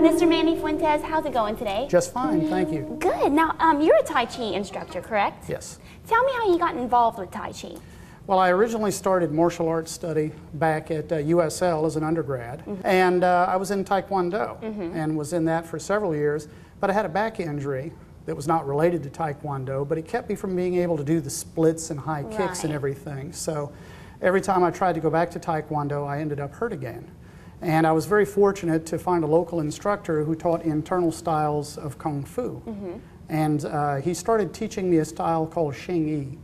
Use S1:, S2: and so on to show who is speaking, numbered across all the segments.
S1: Mr. Manny Fuentes, how's it going today?
S2: Just fine, thank you.
S1: Good. Now, you're a Tai Chi instructor, correct?
S2: Yes.
S1: Tell me how you got involved with Tai Chi.
S2: Well, I originally started martial arts study back at USL as an undergrad, and I was in Taekwondo and was in that for several years, but I had a back injury that was not related to Taekwondo, but it kept me from being able to do the splits and high kicks and everything. So every time I tried to go back to Taekwondo, I ended up hurt again. And I was very fortunate to find a local instructor who taught internal styles of Kung Fu. And he started teaching me a style called Xing Yi.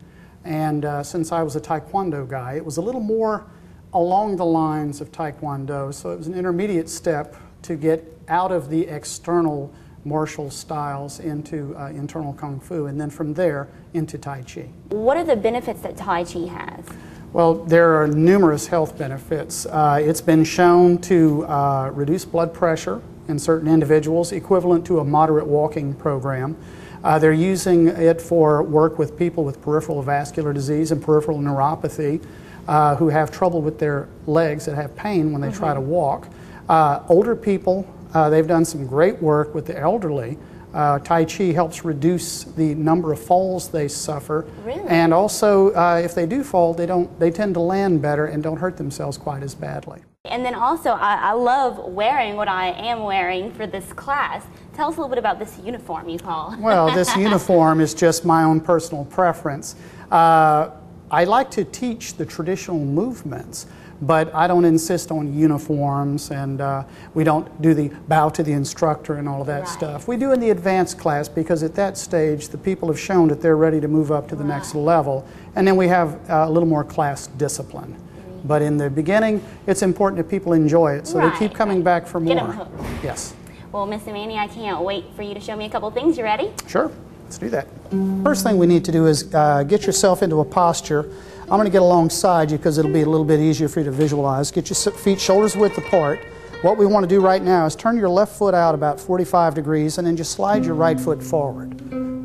S2: And since I was a Taekwondo guy, it was a little more along the lines of Taekwondo, so it was an intermediate step to get out of the external martial styles into internal Kung Fu, and then from there into Tai Chi. What
S1: are the benefits that Tai Chi has?
S2: Well, there are numerous health benefits. It's been shown to reduce blood pressure in certain individuals, equivalent to a moderate walking program. They're using it for work with people with peripheral vascular disease and peripheral neuropathy who have trouble with their legs, that have pain when they try to walk. Older people, they've done some great work with the elderly. Tai Chi helps reduce the number of falls they suffer.
S1: Really?
S2: And also, if they do fall, they tend to land better and don't hurt themselves quite as badly.
S1: And then also, I love wearing what I am wearing for this class. Tell us a little bit about this uniform you call.
S2: Well, this uniform is just my own personal preference. I like to teach the traditional movements, but I don't insist on uniforms, and we don't do the bow to the instructor and all of that stuff. We do in the advanced class, because at that stage the people have shown that they're ready to move up to the next level, and then we have a little more class discipline. But in the beginning, it's important that people enjoy it, so they keep coming back for more.
S1: Get them hooked.
S2: Yes.
S1: Well, Mr. Manny, I can't wait for you to show me a couple things. You ready?
S2: Sure. Let's do that. First thing we need to do is get yourself into a posture. I'm going to get alongside you because it'll be a little bit easier for you to visualize. Get your feet shoulders width apart. What we want to do right now is turn your left foot out about 45 degrees and then just slide your right foot forward.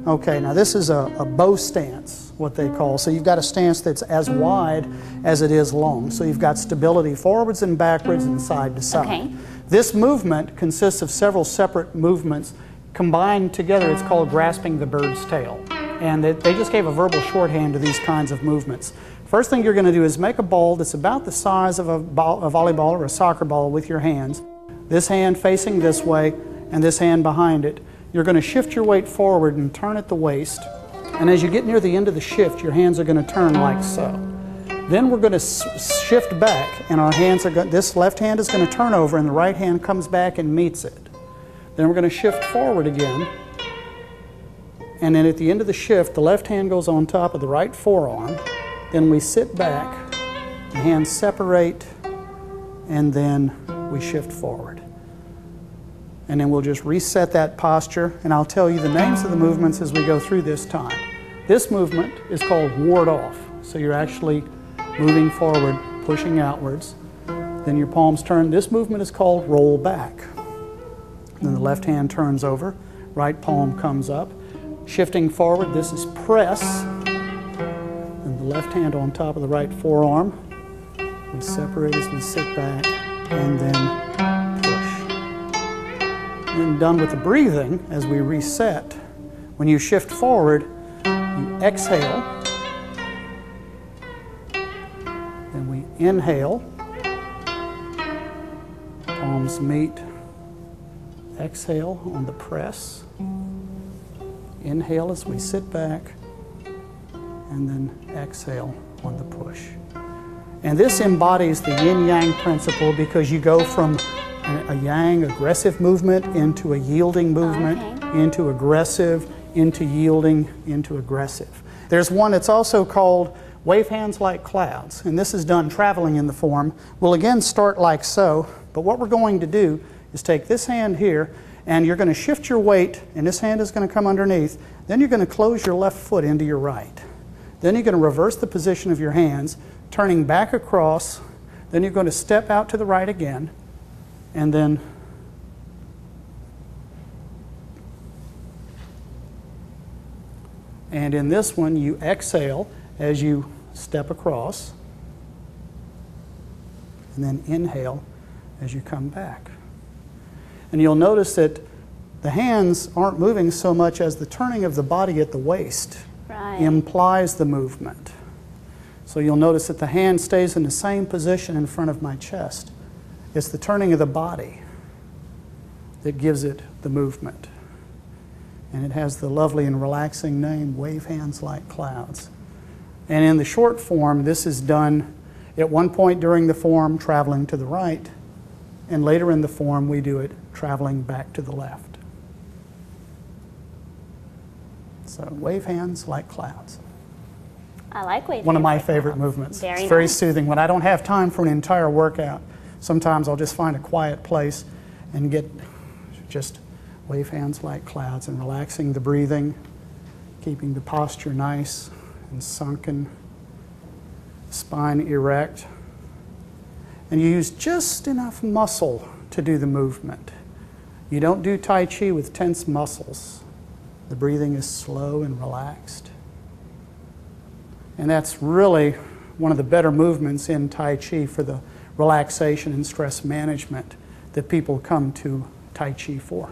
S2: Okay, now this is a bow stance, what they call. So you've got a stance that's as wide as it is long. So you've got stability forwards and backwards and side to side.
S1: Okay.
S2: This movement consists of several separate movements combined together. It's called grasping the bird's tail. And they just gave a verbal shorthand to these kinds of movements. First thing you're going to do is make a ball that's about the size of a volleyball or a soccer ball with your hands. This hand facing this way and this hand behind it. You're going to shift your weight forward and turn at the waist. And as you get near the end of the shift, your hands are going to turn like so. Then we're going to shift back, and our hands are going. This left hand is going to turn over, and the right hand comes back and meets it. Then we're going to shift forward again. And then at the end of the shift, the left hand goes on top of the right forearm. Then we sit back, the hands separate, and then we shift forward. And then we'll just reset that posture, and I'll tell you the names of the movements as we go through this time. This movement is called ward off. So you're actually moving forward, pushing outwards. Then your palms turn. This movement is called roll back. Then the left hand turns over, right palm comes up. Shifting forward, this is press. And the left hand on top of the right forearm. We separate as we sit back, and then push. And then done with the breathing, as we reset, when you shift forward, you exhale. Then we inhale. Palms meet. Exhale on the press. Inhale as we sit back, and then exhale on the push. And this embodies the yin-yang principle, because you go from a yang, aggressive movement, into a yielding movement, into aggressive, into yielding, into aggressive. There's one that's also called wave hands like clouds, and this is done traveling in the form. We'll again start like so, but what we're going to do is take this hand here, and you're going to shift your weight, and this hand is going to come underneath. Then you're going to close your left foot into your right. Then you're going to reverse the position of your hands, turning back across. Then you're going to step out to the right again, and then in this one you exhale as you step across, and then inhale as you come back. And you'll notice that the hands aren't moving so much as the turning of the body at the waist implies the movement. So you'll notice that the hand stays in the same position in front of my chest. It's the turning of the body that gives it the movement. And it has the lovely and relaxing name, Wave Hands Like Clouds. And in the short form, this is done at one point during the form, traveling to the right, and later in the form, we do it traveling back to the left. So, wave hands like clouds.
S1: I like wave hands.
S2: One of my favorite movements.
S1: It's
S2: very soothing. When I don't have time for an entire workout, sometimes I'll just find a quiet place and get just wave hands like clouds and relaxing the breathing, keeping the posture nice and sunken, spine erect. And you use just enough muscle to do the movement. You don't do Tai Chi with tense muscles. The breathing is slow and relaxed. And that's really one of the better movements in Tai Chi for the relaxation and stress management that people come to Tai Chi for.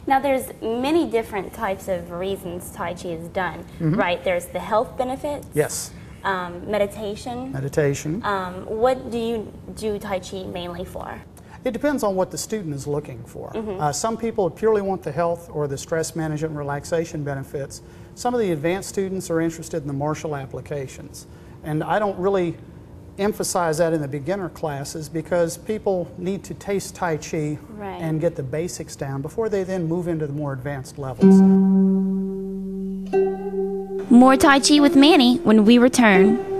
S1: Now there's many different types of reasons Tai Chi is done, right? There's the health benefits.
S2: Yes.
S1: Meditation.
S2: Meditation.
S1: What do you do Tai Chi mainly for?
S2: It depends on what the student is looking for. Some people purely want the health or the stress management and relaxation benefits. Some of the advanced students are interested in the martial applications. And I don't really emphasize that in the beginner classes because people need to taste Tai Chi and get the basics down before they then move into the more advanced levels.
S3: More Tai Chi with Manny when we return.